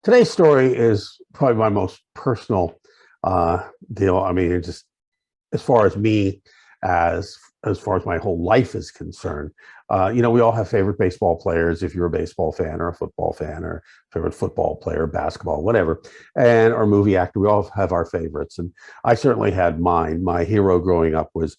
Today's story is probably my most personal deal. I mean, it just as far as me, as far as my whole life is concerned. We all have favorite baseball players. If you're a baseball fan or a football fan, or favorite football player, basketball, whatever, and or movie actor, we all have our favorites. And I certainly had mine. My hero growing up was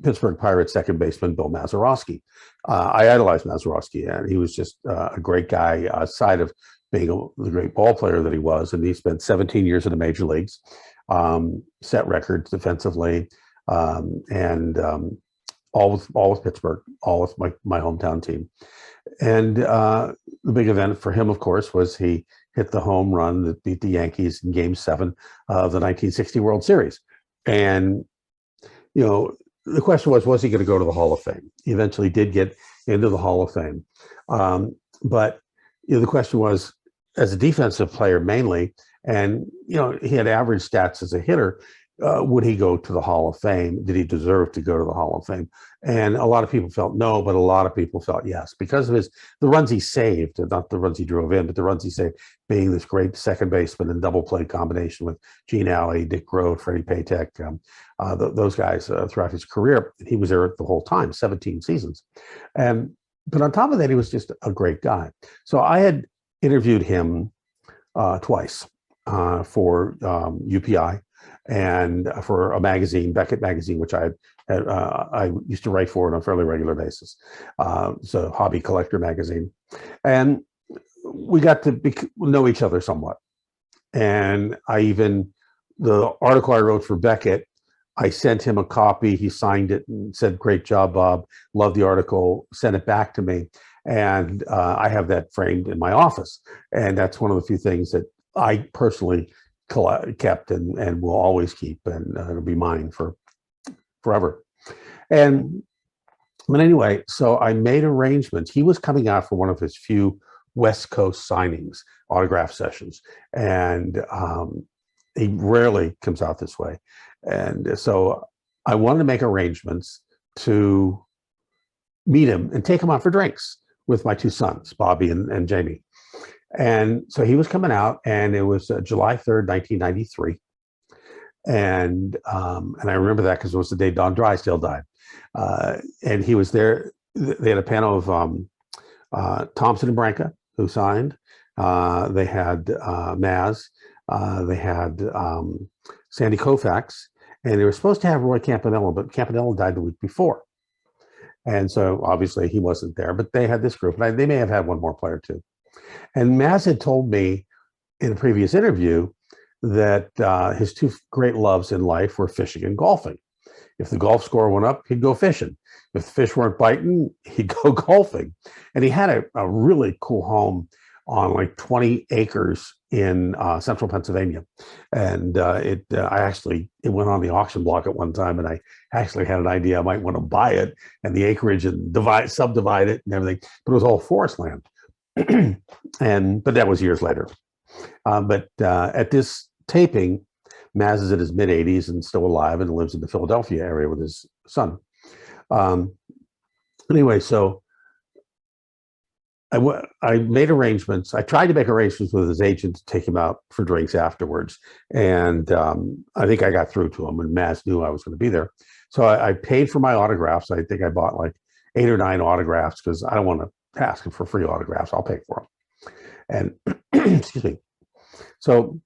Pittsburgh Pirates second baseman Bill Mazeroski. I idolized Mazeroski, and he was just a great guy outside of being the great ball player that he was. And he spent 17 years in the major leagues, set records defensively, and all with Pittsburgh, all with my hometown team. And the big event for him, of course, was he hit the home run that beat the Yankees in Game 7 of the 1960 World Series. And, the question was he going to go to the Hall of Fame? He eventually did get into the Hall of Fame. But the question was, as a defensive player mainly, and, he had average stats as a hitter, would he go to the Hall of Fame? Did he deserve to go to the Hall of Fame? And a lot of people felt no, but a lot of people felt yes, because of the runs he saved, not the runs he drove in, but the runs he saved, being this great second baseman and double play combination with Gene Alley, Dick Groat, Freddie Patek, those guys throughout his career. He was there the whole time, 17 seasons. But on top of that, he was just a great guy. So I had interviewed him twice for UPI and for a magazine, Beckett magazine, which I used to write for on a fairly regular basis. It's a hobby collector magazine. And we got to know each other somewhat. And the article I wrote for Beckett, I sent him a copy. He signed it and said, "Great job, Bob. Love the article." Sent it back to me. And I have that framed in my office. And that's one of the few things that I personally kept and will always keep, and it'll be mine for forever. But anyway, so I made arrangements. He was coming out for one of his few West Coast signings, autograph sessions, and he rarely comes out this way. And so I wanted to make arrangements to meet him and take him out for drinks with my two sons, Bobby and Jamie. And so he was coming out, and it was July 3rd, 1993. And I remember that because it was the day Don Drysdale died. And he was there. They had a panel of Thompson and Branca, who signed. They had Maz. They had Sandy Koufax. And they were supposed to have Roy Campanella, but Campanella died the week before. And so obviously he wasn't there, but they had this group. And they may have had one more player too. And Maz had told me in a previous interview that his two great loves in life were fishing and golfing. If the golf score went up, he'd go fishing. If the fish weren't biting, he'd go golfing. And he had a really cool home on like 20 acres in central Pennsylvania. And it went on the auction block at one time, and I actually had an idea I might want to buy it and the acreage and subdivide it and everything, but it was all forest land. But that was years later. But at this taping, Maz is in his mid 80s and still alive and lives in the Philadelphia area with his son. Anyway, so I made arrangements. I tried to make arrangements with his agent to take him out for drinks afterwards. And I think I got through to him, and Maz knew I was going to be there. So I paid for my autographs. I think I bought like 8 or 9 autographs because I don't want to ask him for free autographs. I'll pay for them. And excuse me. So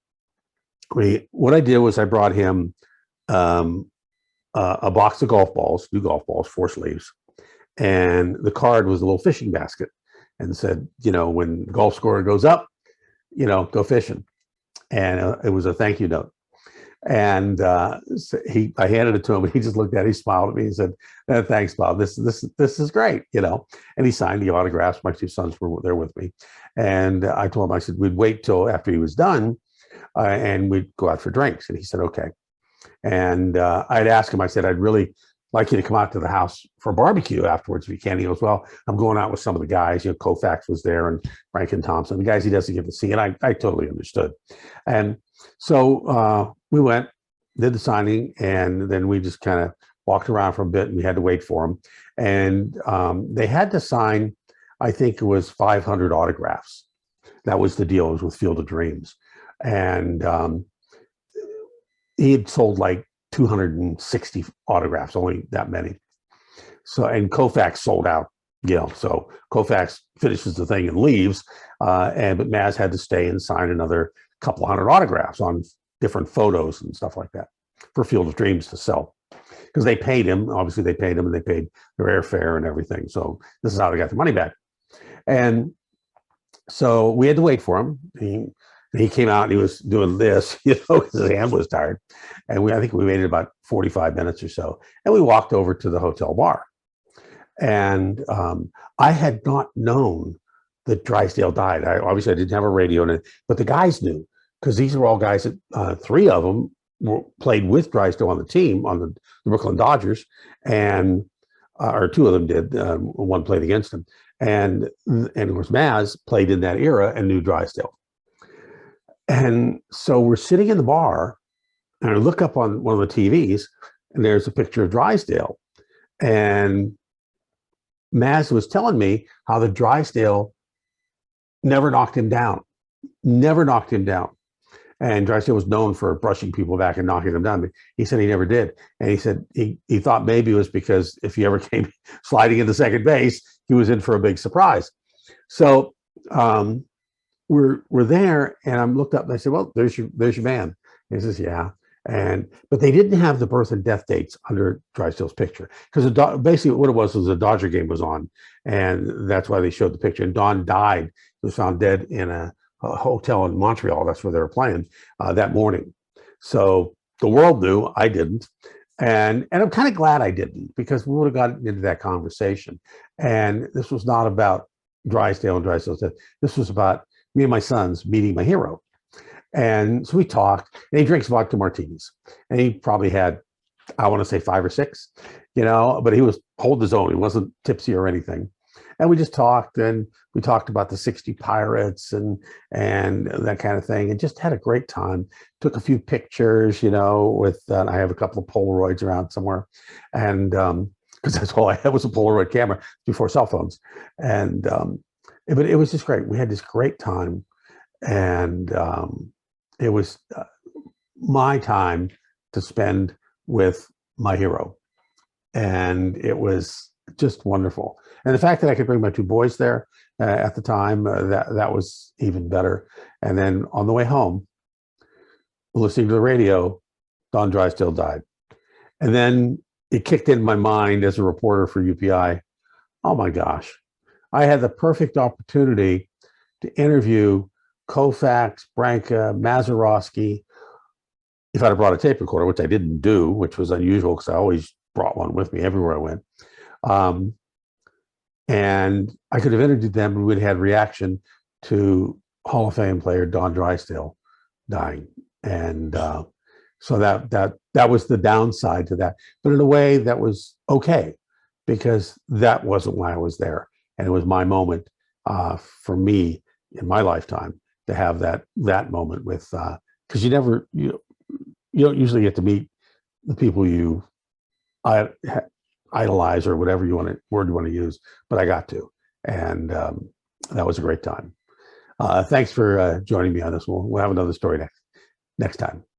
what I did was I brought him a box of golf balls, new golf balls, 4 sleeves. And the card was a little fishing basket and said, when the golf score goes up, go fishing. And it was a thank you note. And so I handed it to him, and he just looked at it. He smiled at me and said, "Thanks, Bob. This is great." And he signed the autographs. My 2 sons were there with me, and I told him, I said we'd wait till after he was done, and we'd go out for drinks. And he said, "Okay." And I'd asked him. I said, "I'd really like you to come out to the house for a barbecue afterwards if you can." He goes, "Well, I'm going out with some of the guys. Koufax was there, and Frank and Thompson, the guys he doesn't get to see." And I totally understood. And so we went, did the signing, and then we just kind of walked around for a bit, and we had to wait for him. And they had to sign, I think it was 500 autographs. That was the deal. It was with Field of Dreams, and he had sold like 260 autographs, only that many. So, and Koufax sold out. So Koufax finishes the thing and leaves, but Maz had to stay and sign another couple hundred autographs on different photos and stuff like that for Field of Dreams to sell, because they paid him. Obviously, they paid him, and they paid their airfare and everything. So this is how they got the money back. And so we had to wait for him. He came out and he was doing this, because his hand was tired. And I think we waited about 45 minutes or so. And we walked over to the hotel bar. And I had not known that Drysdale died. Obviously, I didn't have a radio in it, but the guys knew, because these were all guys that three of them played with Drysdale on the team, on the Brooklyn Dodgers, and or two of them did. One played against him. And of course, Maz played in that era and knew Drysdale. And so we're sitting in the bar, and I look up on one of the TVs, and there's a picture of Drysdale. And Maz was telling me how the Drysdale never knocked him down, never knocked him down. And Drysdale was known for brushing people back and knocking them down. But he said he never did. And he said he thought maybe it was because if he ever came sliding into second base, he was in for a big surprise. So we're there, and I'm looked up and I said, well, there's your man. And he says, yeah. But they didn't have the birth and death dates under Drysdale's picture, because basically what it was a Dodger game was on, and that's why they showed the picture. And Don died. He was found dead in a hotel in Montreal. That's where they were playing that morning. So the world knew, I didn't. And I'm kind of glad I didn't, because we would have gotten into that conversation. And this was not about Drysdale and Drysdale's death. This was about me and my sons meeting my hero. And so we talked, and he drinks vodka martinis. And he probably had, I want to say 5 or 6, but he was holding his own. He wasn't tipsy or anything. And we just talked, and we talked about the 60 Pirates and that kind of thing, and just had a great time. Took a few pictures, with, I have a couple of Polaroids around somewhere. And because that's all I had was a Polaroid camera before cell phones. And but it was just great. We had this great time. And it was my time to spend with my hero. And it was just wonderful. And the fact that I could bring my 2 boys there at the time, that was even better. And then on the way home, listening to the radio, Don Drysdale died. And then it kicked in my mind as a reporter for UPI. Oh my gosh, I had the perfect opportunity to interview Koufax, Branca, Mazeroski. If I'd have brought a tape recorder, which I didn't do, which was unusual because I always brought one with me everywhere I went. And I could have interviewed them, and we'd had reaction to Hall of Fame player Don Drysdale dying. And so that was the downside to that. But in a way, that was okay, because that wasn't why I was there. And it was my moment for me in my lifetime to have that moment with, because you don't usually get to meet the people you idolize, or whatever word you want to use, but I got to, and that was a great time. Thanks for joining me on this one. We'll have another story next time.